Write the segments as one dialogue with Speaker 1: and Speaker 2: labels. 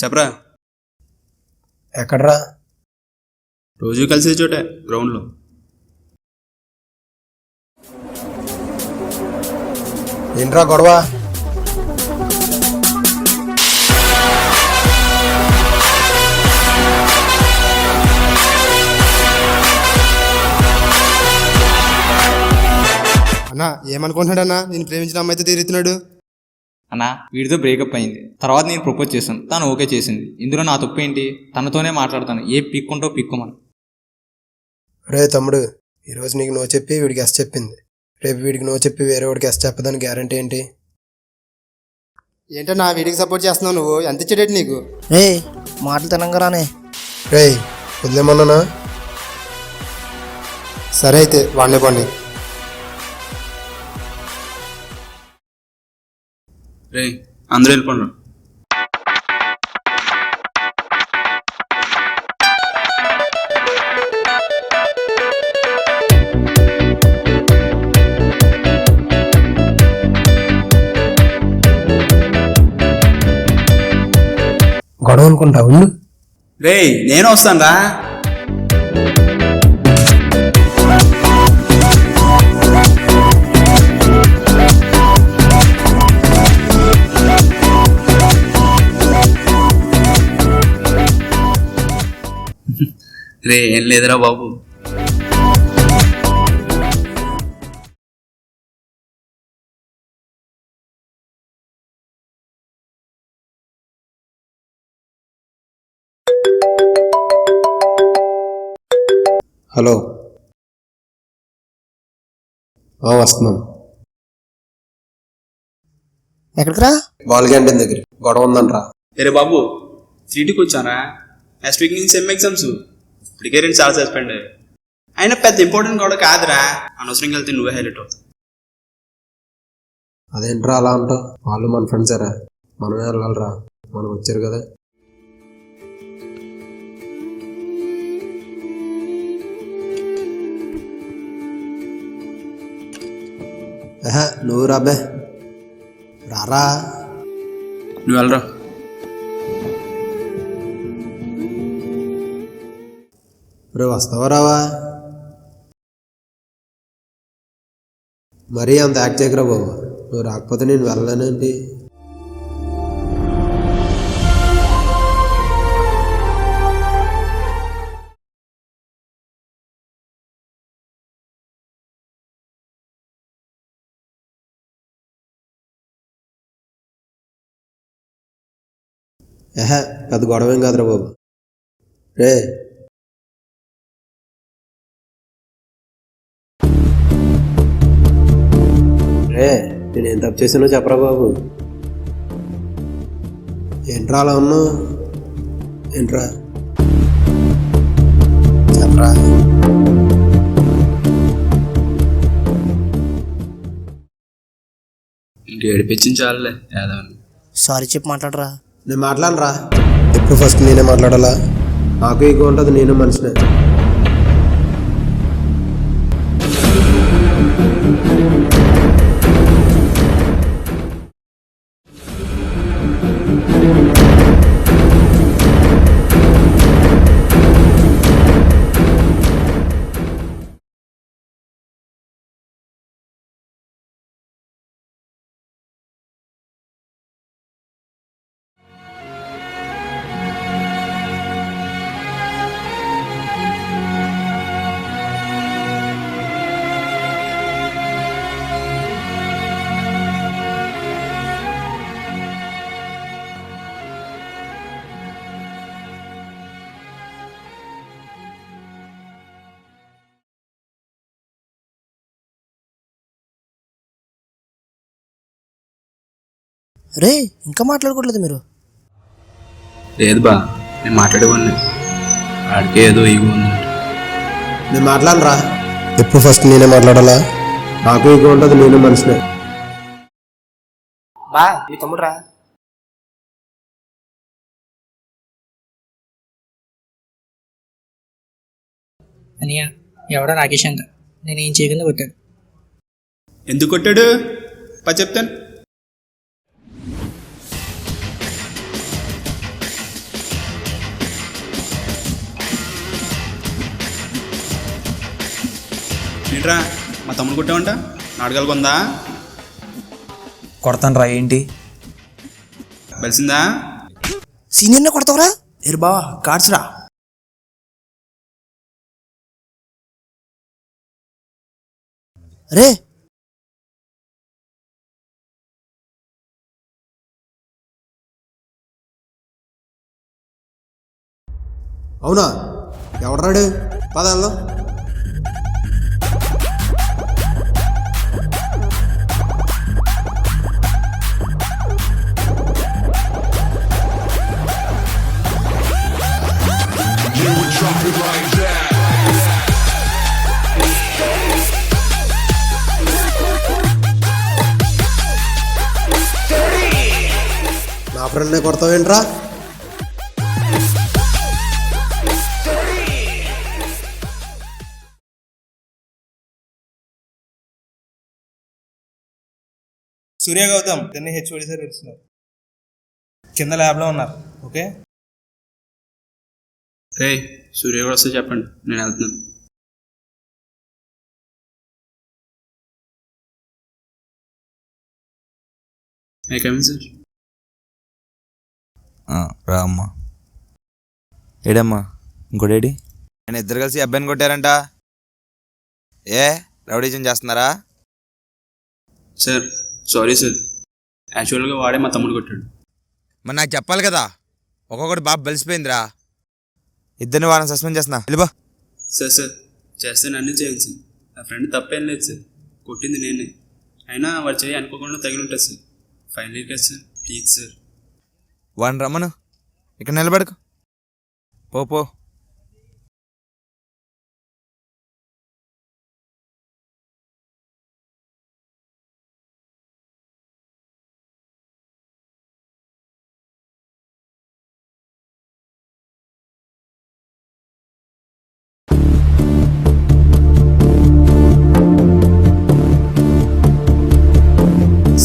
Speaker 1: చెప్పరా.
Speaker 2: ఎక్కడ్రా?
Speaker 1: రోజు కలిసే చోటే, గ్రౌండ్లో.
Speaker 2: ఏంట్రా గొడవ? అన్నా ఏమనుకుంటున్నాడన్నా? నేను ప్రేమించిన అమ్మాయితో తిరుగుతున్నాడు
Speaker 3: అన్నా. వీడితో బ్రేకప్ అయింది, తర్వాత నేను ప్రపోజ్ చేశాను, తను ఓకే చేసింది. ఇందులో నా తప్పు ఏంటి? తనతోనే మాట్లాడతాను, ఏ పిక్కుంటో పిక్కుమని.
Speaker 2: రే తమ్ముడు, ఈరోజు నీకు నో చెప్పి వీడికి ఎస్ చెప్పింది, రేపు వీడికి నో చెప్పి వేరే వాడికి ఎస్ చెప్పదని గ్యారంటీ ఏంటి? ఏంటన్నా వీడికి సపోర్ట్ చేస్తున్నావు నువ్వు? ఎంత ఇచ్చేటట్టు నీకు?
Speaker 4: రే మాటలు తినంగానే.
Speaker 2: రే వదిలేమన్నానా? సరే అయితే వాడిని పండి.
Speaker 1: రే అందరూ వెళ్ళిపోండి.
Speaker 2: గొడవ అనుకుంటా ఉండు.
Speaker 1: రే నేను వస్తాను రా. రే ఏం లేదురా బాబు.
Speaker 2: హలో, వస్తున్నాను.
Speaker 4: ఎక్కడికి రా?
Speaker 2: బాల్ క్యాంటీన్ దగ్గర గొడవ ఉందంట్రా.
Speaker 1: రే బాబు, సిటీకి వచ్చానా? నెక్స్ట్ వీక్ నుంచి సెమ్ ఎగ్జామ్స్. ఇప్పటికే 2 సార్లు సస్పెండ్. అయినా పెద్ద ఇంపార్టెంట్ కూడా కాదురా, అనవసరంగా వెళ్తే నువ్వే హైలైట్ అవుతావు.
Speaker 2: అదేంట్రా అలా అంటావు? వాళ్ళు మన ఫ్రెండ్సేరా, మనమే వెళ్ళాలిరా, మనం వచ్చారు కదా. నువ్వు రాబే, రారా.
Speaker 1: నువ్వు వెళ్ళరా.
Speaker 2: రే వస్తావా రావా? మరీ అంత యాక్ట్ చేయకరా బాబు. నువ్వు రాకపోతే నేను వెళ్ళలేనేంటి? పెద్ద గొడవేం కాదురా బాబు. రే నేనేం తప్పు చేసానో చెప్పరా బాబు. ఏంట్రా అలా ఉన్నావు? ఏంట్రా చెప్పరా.
Speaker 1: ఇంక ఏడిపించింది చాలులే యాదవ్.
Speaker 4: సారీ చెప్పి మాట్లాడరా.
Speaker 2: నేను మాట్లాడరా. ఎప్పుడు ఫస్ట్ నేనే మాట్లాడాలా? నాకు ఈగో ఉంటుంది, నేను మనిషినే.
Speaker 4: రే ఇంకా మాట్లాడుకోవట్లేదు మీరు?
Speaker 1: లేదు బా, నేను మాట్లాడేవాడిని. ఆడికే ఏదో ఈగో ఉందంట.
Speaker 2: నేను మాట్లాడరా. ఎప్పుడు ఫస్ట్ నేనే మాట్లాడాలా? నాకు ఈగో ఉంటుంది, నేను మనిషినే.
Speaker 4: బా మీ తమ్ముడు రా.
Speaker 5: అనియా ఎవడో రాకేష్ అంట, నేనేం చేయకుండా కొట్టాడు.
Speaker 1: ఎందుకు కొట్టాడు చెప్తాను. ఏంట్రా మా తమ్ముడు కొట్టావంట నాటకాలు కొందా
Speaker 6: కొడతాను రా ఏంటి
Speaker 1: తెలిసిందా
Speaker 4: సీనియర్నే కొడతావురా?
Speaker 6: ఏరు బావా కార్డ్స్ రా.
Speaker 4: రే
Speaker 2: అవునా ఎవడరాడు పద వెళ్దాం. నా ఫ్రెండ్నే కొడతావేంట్రా?
Speaker 7: సూర్య గౌతమ్ చెన్నై హెచ్ఓడి సార్ పిలుస్తున్నారు. కింద ల్యాబ్లో ఉన్నారు. ఓకే
Speaker 1: రే సూర్య కూడా వస్తే చెప్పండి నేను వెళ్తున్నాను. సార్
Speaker 6: రా అమ్మా. ఏడమ్మా ఇంకోటేడి? నేను ఇద్దరు కలిసి అబ్బాయిని కొట్టారంట. ఏ రౌడీజం చేస్తున్నారా?
Speaker 1: సార్ సారీ సార్, యాక్చువల్గా వాడే మా తమ్ముడు కొట్టాడు.
Speaker 6: మరి నాకు చెప్పాలి కదా. ఒక్కొక్కటి బాబు బలిసిపోయిందిరా. ఇద్దరిని వారం సస్పెండ్ చేస్తున్నా వెళ్ళిపో.
Speaker 1: సార్ సార్ చేస్తే నన్ను చేయండి సార్, నా ఫ్రెండ్ తప్పేం లేదు సార్, కొట్టింది నేనే. అయినా వాడు చేయి అనుకోకుండా తగిలి ఉంటుంది సార్. ఫైనల్ ఇయర్ కదా సార్, ప్లీజ్ సార్.
Speaker 6: వాడిని రమ్మను, ఇక్కడ నిలబడకు. పో పో.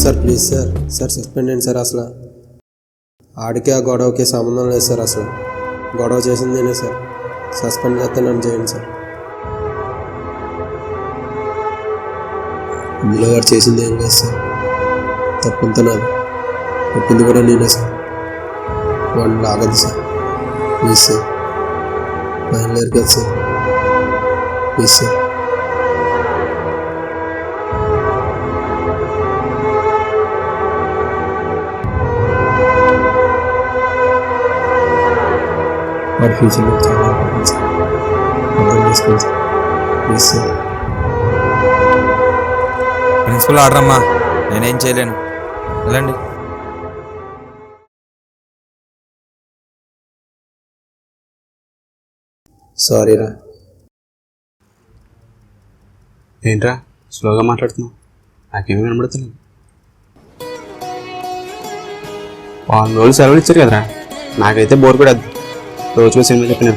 Speaker 2: Sir please sir, sir suspend అయ్యండి సార్. అసలు ఆడికి ఆ గొడవకి సంబంధం లేదు సార్. అసలు గొడవ చేసింది నేనే సార్. సస్పెండ్ చేస్తే నన్ను చేయండి సార్. ఇందులో వాడు చేసింది ఏం లేదు సార్. తప్పంతా నాది, కొట్టింది కూడా నేనే సార్. వాడిని లాగదు sir, please sir. Final year కదా సార్, ప్లీజ్ సార్. వాడి ఫ్యూచర్లో చాలా ఇంపార్టెంట్ సార్, అర్థం చేసుకోండి sir, please sir.
Speaker 6: Principal order అమ్మా, నేనేం చేయలేను. వెళ్ళండి.
Speaker 2: సారీ రా.
Speaker 1: ఏంట్రా స్లోగా మాట్లాడుతున్నావు, నాకేమీ వినబడుతున్నావు. 4 రోజులు సెలవులు ఇచ్చారు కదరా, నాకైతే బోర్ కూడా రోజుకో సినిమా చెప్పిన